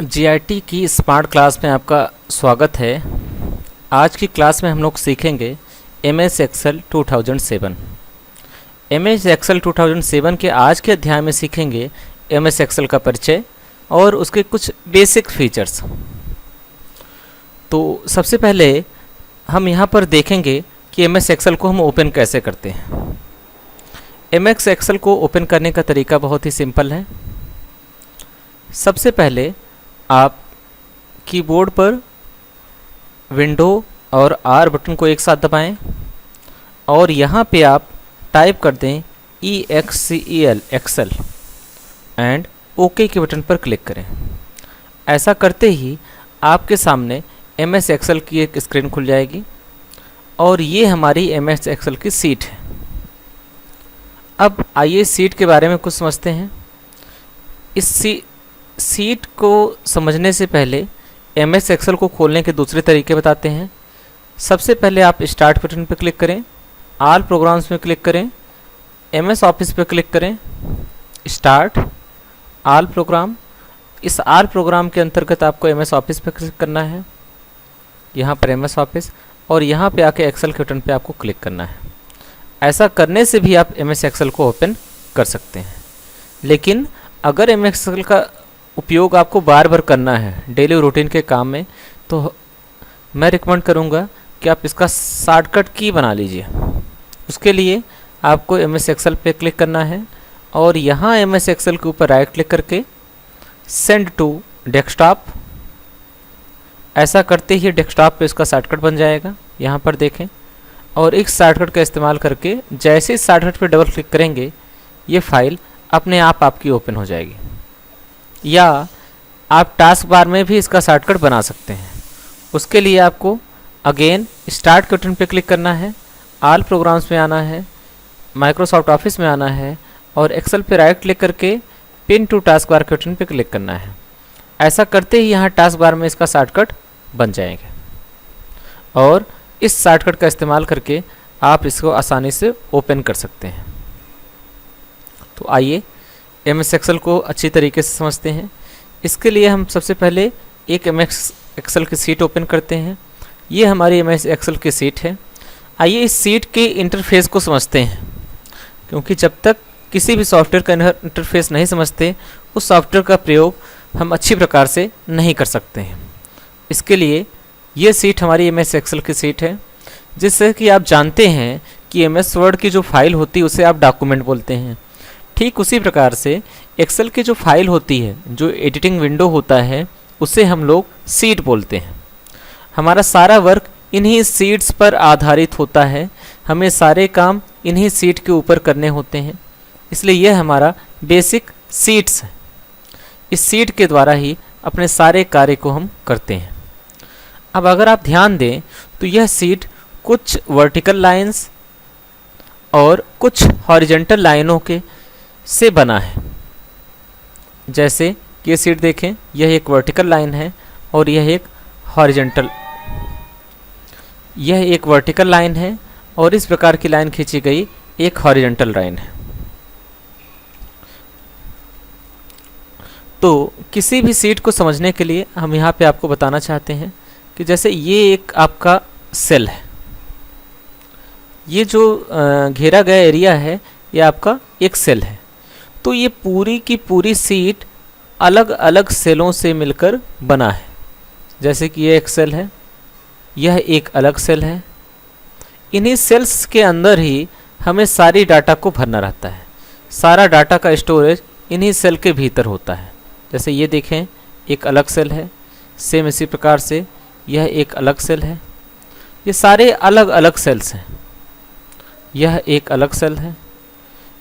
GIT की smart class में आपका स्वागत है। आज की क्लास में हम लोग सीखेंगे एमएस एक्सेल 2007। एमएस एक्सेल 2007 के आज के अध्याय में सीखेंगे एमएस एक्सेल का परिचय और उसके कुछ बेसिक फीचर्स। तो सबसे पहले हम यहाँ पर देखेंगे कि एमएस एक्सेल को हम ओपन कैसे करते हैं। एमएस एक्सेल को ओपन करने का तरीका बहुत ही सिंपल है। सबसे पहले आप कीबोर्ड पर विंडो और आर बटन को एक साथ दबाएं और यहाँ पे आप टाइप कर दें EXCEL एक्सेल एंड ओके के बटन पर क्लिक करें। ऐसा करते ही आपके सामने एमएस एक्सेल की एक स्क्रीन खुल जाएगी और ये हमारी एमएस एक्सेल की सीट है। अब आइए सीट के बारे में कुछ समझते हैं। इस सीट को समझने से पहले एमएस एक्सेल को खोलने के दूसरे तरीके बताते हैं। सबसे पहले आप स्टार्ट बटन पर क्लिक करें, ऑल प्रोग्राम्स में क्लिक करें, एमएस ऑफिस पर क्लिक करें, स्टार्ट ऑल प्रोग्राम। इस ऑल प्रोग्राम के अंतर्गत आपको एमएस ऑफिस पर क्लिक करना है, यहाँ पर एमएस ऑफिस, और यहाँ पे आके एक्सेल के बटन पे आपको क्लिक करना है। ऐसा करने से भी आप एमएस एक्सेल को ओपन कर सकते हैं। लेकिन अगर एमएस एक्सेल का उपयोग आपको बार बार करना है डेली रूटीन के काम में, तो मैं रिकमेंड करूँगा कि आप इसका शॉर्टकट की बना लीजिए। उसके लिए आपको एमएस एक्सेल पे क्लिक करना है और यहाँ एमएस एक्सेल के ऊपर राइट क्लिक करके सेंड टू डेस्कटॉप, ऐसा करते ही डेस्कटॉप पे इसका शॉर्टकट बन जाएगा। यहाँ पर देखें, और इस शॉर्टकट का इस्तेमाल करके जैसे इस शॉर्टकट पे डबल क्लिक करेंगे ये फाइल अपने आप आपकी ओपन हो जाएगी। या आप टास्क बार में भी इसका शॉर्टकट बना सकते हैं। उसके लिए आपको अगेन स्टार्ट के बटन पे क्लिक करना है, ऑल प्रोग्राम्स में आना है, माइक्रोसॉफ्ट ऑफिस में आना है और एक्सेल पे राइट क्लिक करके पिन टू टास्क बार के बटन पे क्लिक करना है। ऐसा करते ही यहाँ टास्क बार में इसका शॉर्टकट बन जाएंगे और इस शॉर्टकट का इस्तेमाल करके आप इसको आसानी से ओपन कर सकते हैं। तो आइए एमएस एक्सेल को अच्छी तरीके से समझते हैं। इसके लिए हम सबसे पहले एक एमएस एक्सेल की सीट ओपन करते हैं। ये हमारी एमएस एक्सेल की सीट है। आइए इस सीट के इंटरफेस को समझते हैं, क्योंकि जब तक किसी भी सॉफ्टवेयर का इंटरफेस नहीं समझते उस सॉफ्टवेयर का प्रयोग हम अच्छी प्रकार से नहीं कर सकते हैं। इसके लिए ये सीट हमारी एमएस एक्सेल की सीट है, जिससे कि आप जानते हैं कि एमएस वर्ड की जो फाइल होती है उसे आप डॉक्यूमेंट बोलते हैं। ठीक उसी प्रकार से एक्सेल की जो फाइल होती है, जो एडिटिंग विंडो होता है, उसे हम लोग सीट बोलते हैं। हमारा सारा वर्क इन्हीं सीट्स पर आधारित होता है। हमें सारे काम इन्हीं सीट के ऊपर करने होते हैं, इसलिए यह हमारा बेसिक सीट्स है। इस सीट के द्वारा ही अपने सारे कार्य को हम करते हैं। अब अगर आप ध्यान दें तो यह सीट कुछ वर्टिकल लाइंस और कुछ हॉरिजॉन्टल लाइनों के से बना है। जैसे कि ये सीट देखें, यह एक वर्टिकल लाइन है और यह एक वर्टिकल लाइन है और इस प्रकार की लाइन खींची गई एक हॉरिजॉन्टल लाइन है। तो किसी भी सीट को समझने के लिए हम यहाँ पे आपको बताना चाहते हैं कि जैसे ये एक आपका सेल है, ये जो घेरा गया एरिया है ये आपका एक सेल है। तो ये पूरी की पूरी सीट अलग अलग सेलों से मिलकर बना है। जैसे कि ये एक सेल है, यह एक अलग सेल है। इन्हीं सेल्स के अंदर ही हमें सारी डाटा को भरना रहता है। सारा डाटा का स्टोरेज इन्हीं सेल के भीतर होता है। जैसे ये देखें, एक अलग सेल है, सेम इसी प्रकार से यह एक अलग सेल है। ये सारे अलग अलग सेल्स हैं। यह एक अलग सेल है।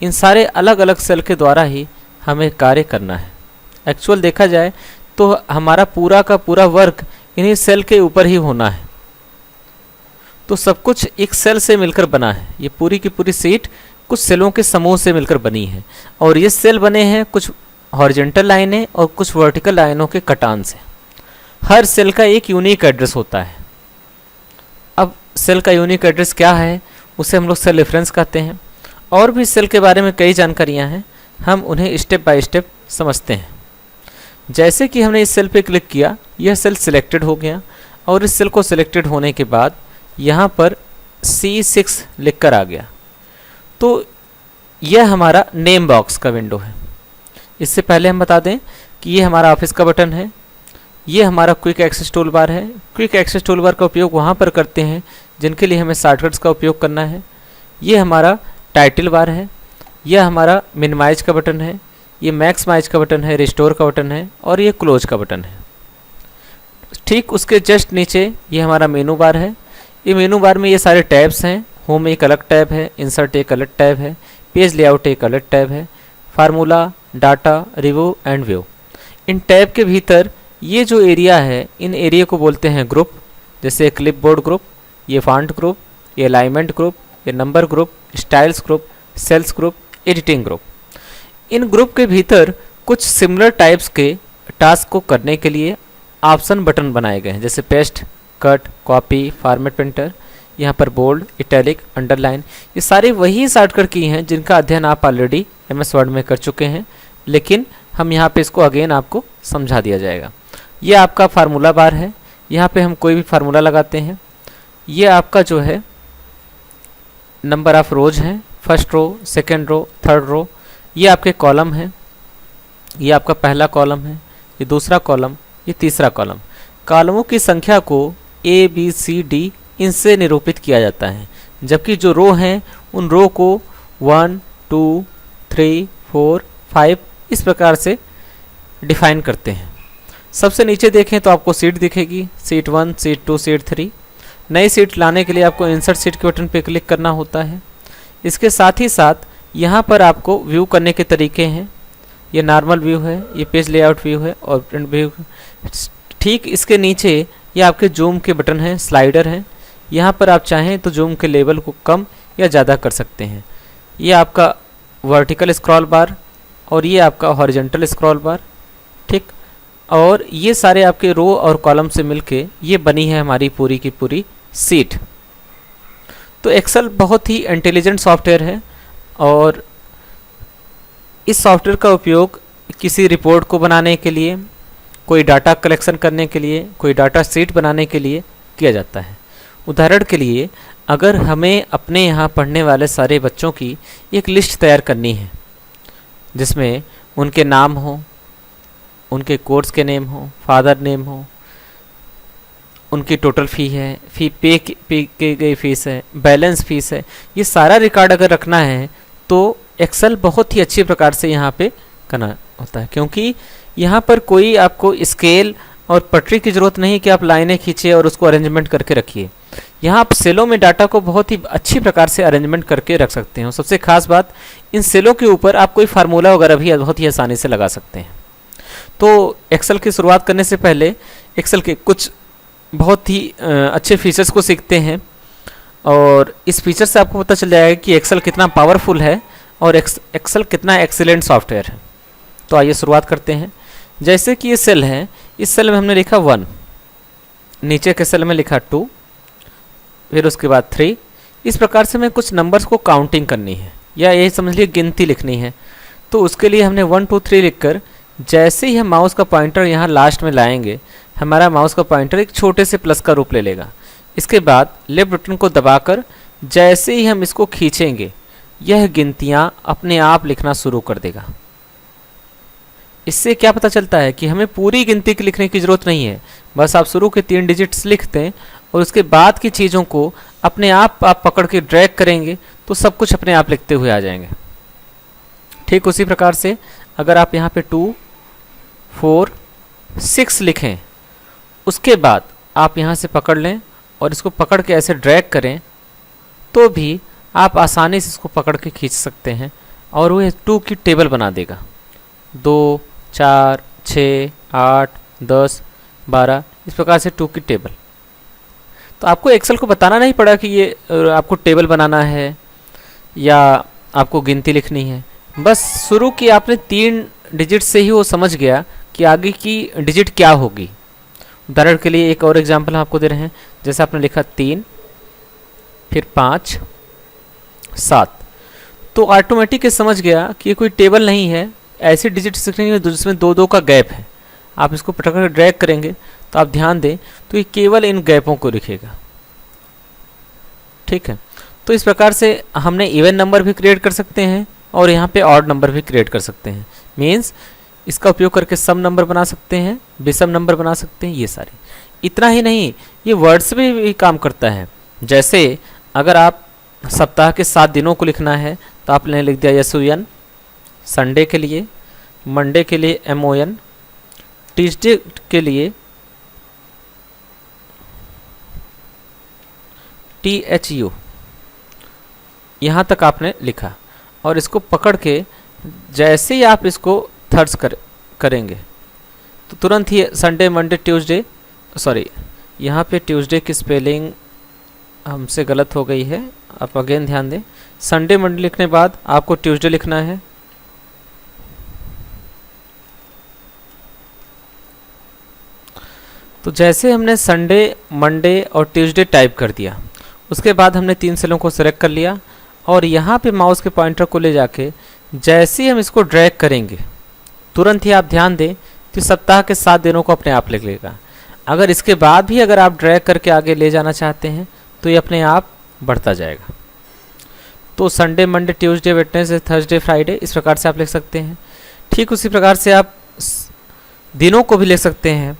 इन सारे अलग अलग सेल के द्वारा ही हमें कार्य करना है। एक्चुअल देखा जाए तो हमारा पूरा का पूरा वर्क इन्हीं सेल के ऊपर ही होना है। तो सब कुछ एक सेल से मिलकर बना है। ये पूरी की पूरी सीट कुछ सेलों के समूह से मिलकर बनी है और ये सेल बने हैं कुछ हॉरिजॉन्टल लाइनें और कुछ वर्टिकल लाइनों के कटान से। हर सेल का एक यूनिक एड्रेस होता है। अब सेल का यूनिक एड्रेस क्या है, उसे हम लोग सेल रेफरेंस कहते हैं। और भी सेल के बारे में कई जानकारियां हैं, हम उन्हें स्टेप बाय स्टेप समझते हैं। जैसे कि हमने इस सेल पे क्लिक किया, यह सेल सिलेक्टेड हो गया और इस सेल को सिलेक्टेड होने के बाद यहाँ पर C6 लिखकर आ गया। तो यह हमारा नेम बॉक्स का विंडो है। इससे पहले हम बता दें कि ये हमारा ऑफिस का बटन है, ये हमारा क्विक एक्सेस टूल बार है। क्विक एक्सेस टूल बार का उपयोग वहाँ पर करते हैं जिनके लिए हमें शॉर्टकट्स का उपयोग करना है। ये हमारा टाइटल बार है, यह हमारा मिनिमाइज का बटन है, ये मैक्समाइज का बटन है, रिस्टोर का बटन है और ये क्लोज का बटन है। ठीक उसके जस्ट नीचे ये हमारा मेनू बार है। ये मेनू बार में ये सारे टैब्स हैं। होम एक अलग टैब है, इंसर्ट एक अलग टैब है, पेज लेआउट एक अलग टैब है, formula, data, review and view. In tab के भीतर ये जो एरिया है, इन एरिया को बोलते हैं ग्रुप। जैसे क्लिपबोर्ड ग्रुप, ये फॉन्ट ग्रुप, ये अलाइनमेंट ग्रुप, ये number group, styles group, cells group, editing group. इन ग्रुप के भीतर कुछ सिमिलर टाइप्स के टास्क को करने के लिए ऑप्शन बटन बनाए गए हैं, जैसे paste, cut, copy, format printer, यहाँ पर बोल्ड, इटैलिक, अंडरलाइन। ये सारे वही शॉर्टकट की हैं जिनका अध्ययन आप ऑलरेडी MS वर्ड में कर चुके हैं, लेकिन हम यहाँ पे इसको अगेन आपको समझा दिया जाएगा। ये आपका फार्मूला बार है, यहाँ पे हम कोई भी फार्मूला लगाते हैं। ये आपका जो है नंबर ऑफ रोज हैं, first row, second row, third row. ये आपके कॉलम हैं, ये आपका पहला कॉलम है, ये दूसरा कॉलम, ये तीसरा कॉलम। कॉलमों की संख्या को A, B, C, D इनसे निरूपित किया जाता है, जबकि जो रो हैं उन रो को 1, 2, 3, 4, 5 इस प्रकार से डिफाइन करते हैं। सबसे नीचे देखें तो आपको सीट दिखेगी, सीट 1, सीट 2, सीट 3। नई सीट लाने के लिए आपको इंसर्ट सीट के बटन पर क्लिक करना होता है। इसके साथ ही साथ यहाँ पर आपको व्यू करने के तरीके हैं। ये नॉर्मल व्यू है, ये पेज लेआउट व्यू है और प्रिंट व्यू। ठीक इसके नीचे ये आपके जूम के बटन हैं, स्लाइडर हैं। यहाँ पर आप चाहें तो जूम के लेवल को कम या ज़्यादा कर सकते हैं। ये आपका वर्टिकल स्क्रॉल बार और ये आपका हॉरिजॉन्टल स्क्रॉल बार। ठीक, और ये सारे आपके रो और कॉलम से मिलके ये बनी है हमारी पूरी की पूरी सीट। तो एक्सेल बहुत ही इंटेलिजेंट सॉफ्टवेयर है और इस सॉफ्टवेयर का उपयोग किसी रिपोर्ट को बनाने के लिए, कोई डाटा कलेक्शन करने के लिए, कोई डाटा शीट बनाने के लिए किया जाता है। उदाहरण के लिए अगर हमें अपने यहाँ पढ़ने वाले सारे बच्चों की एक लिस्ट तैयार करनी है जिसमें उनके नाम हो, उनके कोर्स के नेम हो, फादर नेम हो, उनकी टोटल फ़ी है, पे की गई फ़ीस है, बैलेंस फ़ीस है, ये सारा रिकॉर्ड अगर रखना है तो एक्सेल बहुत ही अच्छी प्रकार से यहाँ पे करना होता है, क्योंकि यहाँ पर कोई आपको स्केल और पटरी की ज़रूरत नहीं कि आप लाइनें खींचे और उसको अरेंजमेंट करके रखिए। यहाँ आप सेलों में डाटा को बहुत ही अच्छी प्रकार से अरेंजमेंट करके रख सकते हैं। सबसे खास बात, इन सेलों के ऊपर आप कोई फार्मूला वगैरह भी बहुत ही आसानी से लगा सकते हैं। तो एक्सेल की शुरुआत करने से पहले एक्सेल के कुछ बहुत ही अच्छे फीचर्स को सीखते हैं और इस फीचर से आपको पता चल जाएगा कि एक्सेल कितना पावरफुल है और एक्सेल कितना एक्सीलेंट सॉफ्टवेयर है। तो आइए शुरुआत करते हैं। जैसे कि ये सेल है, इस सेल में हमने लिखा 1, नीचे के सेल में लिखा 2, फिर उसके बाद 3। इस प्रकार से हमें कुछ नंबर्स को काउंटिंग करनी है या यही समझ लीजिए गिनती लिखनी है। तो उसके लिए हमने 1, 2, 3 लिखकर जैसे ही हम माउस का पॉइंटर यहाँ लास्ट में लाएंगे, हमारा माउस का पॉइंटर एक छोटे से प्लस का रूप ले लेगा। इसके बाद लेफ्ट बटन को दबाकर जैसे ही हम इसको खींचेंगे, यह गिनतियाँ अपने आप लिखना शुरू कर देगा। इससे क्या पता चलता है कि हमें पूरी गिनती की लिखने की ज़रूरत नहीं है, बस आप शुरू के 3 डिजिट्स लिख दें और उसके बाद की चीज़ों को अपने आप पकड़ के ड्रैग करेंगे तो सब कुछ अपने आप लिखते हुए आ जाएंगे। ठीक उसी प्रकार से अगर आप यहाँ पे 2, 4, 6 लिखें, उसके बाद आप यहाँ से पकड़ लें और इसको पकड़ के ऐसे ड्रैग करें तो भी आप आसानी से इसको पकड़ के खींच सकते हैं और वो 2 की टेबल बना देगा। 2, 4, 6, 8, 10, 12 इस प्रकार से 2 की टेबल। तो आपको एक्सेल को बताना नहीं पड़ा कि ये आपको टेबल बनाना है या आपको गिनती लिखनी है, बस शुरू की आपने 3 डिजिट से ही वो समझ गया कि आगे की डिजिट क्या होगी। उदाहरण के लिए एक और एग्जांपल हम आपको दे रहे हैं। जैसे आपने लिखा 3, फिर 5, 7, तो ऑटोमेटिक समझ गया कि ये कोई टेबल नहीं है, ऐसी डिजिट लिखनी है जिसमें 2-2 का गैप है। आप इसको पकड़ कर ड्रैग करेंगे तो आप ध्यान दें तो ये केवल इन गैपों को लिखेगा। ठीक है, तो इस प्रकार से हमने इवन नंबर भी क्रिएट कर सकते हैं और यहाँ पे ऑड नंबर भी क्रिएट कर सकते हैं। मीन्स इसका उपयोग करके सम नंबर बना सकते हैं, विषम नंबर बना सकते हैं, ये सारे। इतना ही नहीं, ये वर्ड्स में भी काम करता है। जैसे अगर आप सप्ताह के 7 दिनों को लिखना है तो आपने लिख दिया SUN, संडे के लिए, मंडे के लिए MON, ट्यूसडे के लिए THU, यहाँ तक आपने लिखा। और इसको पकड़ के जैसे ही आप इसको थर्ड्स करेंगे तो तुरंत ही संडे, मंडे, ट्यूसडे, सॉरी यहाँ पे ट्यूसडे की स्पेलिंग हमसे गलत हो गई है, आप अगेन ध्यान दें। संडे मंडे लिखने बाद आपको ट्यूसडे लिखना है। तो जैसे हमने संडे, मंडे और ट्यूसडे टाइप कर दिया, उसके बाद हमने 3 सेलों को सेलेक्ट कर लिया और यहाँ पे माउस के पॉइंटर को ले जाके जैसे ही हम इसको ड्रैग करेंगे तुरंत ही आप ध्यान दें कि सप्ताह के 7 दिनों को अपने आप लिख लेगा। अगर इसके बाद भी अगर आप ड्रैग करके आगे ले जाना चाहते हैं तो ये अपने आप बढ़ता जाएगा। तो Sunday, Monday, Tuesday, Wednesday, Thursday, Friday, इस प्रकार से आप लिख सकते हैं। ठीक उसी प्रकार से आप दिनों को भी लिख सकते हैं,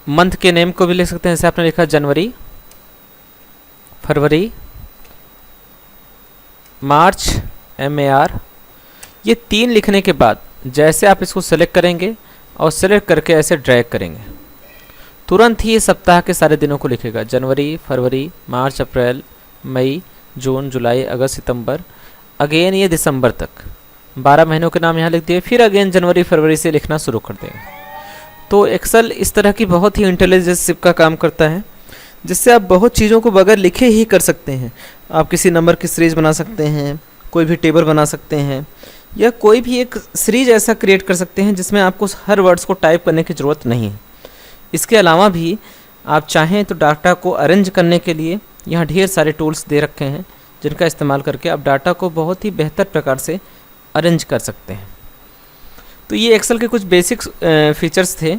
मंथ के नेम को भी लिख सकते हैं। जैसे आपने लिखा जनवरी, फरवरी, मार्च, MAR, ये 3 लिखने के बाद जैसे आप इसको सेलेक्ट करेंगे और सेलेक्ट करके ऐसे ड्रैग करेंगे तुरंत ही ये सप्ताह के सारे दिनों को लिखेगा। जनवरी, फरवरी, मार्च, अप्रैल, मई, जून, जुलाई, अगस्त, सितंबर, अगेन ये दिसंबर तक 12 महीनों के नाम यहाँ लिख दिए। फिर अगेन जनवरी, फरवरी से लिखना शुरू कर देंगे। तो एक्सेल इस तरह की बहुत ही इंटेलिजेंस का काम करता है, जिससे आप बहुत चीज़ों को बगैर लिखे ही कर सकते हैं। आप किसी नंबर की सीरीज बना सकते हैं, कोई भी टेबल बना सकते हैं, या कोई भी एक सीरीज ऐसा क्रिएट कर सकते हैं जिसमें आपको हर वर्ड्स को टाइप करने की ज़रूरत नहीं है। इसके अलावा भी आप चाहें तो डाटा को अरेंज करने के लिए यहाँ ढेर सारे टूल्स दे रखे हैं, जिनका इस्तेमाल करके आप डाटा को बहुत ही बेहतर प्रकार से अरेंज कर सकते हैं। तो ये एक्सेल के कुछ बेसिक फीचर्स थे।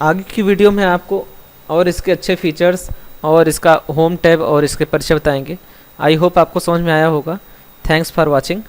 आगे की वीडियो में आपको और इसके अच्छे फीचर्स और इसका होम टैब और इसके परिचय बताएंगे। आई होप आपको समझ में आया होगा। Thanks for watching.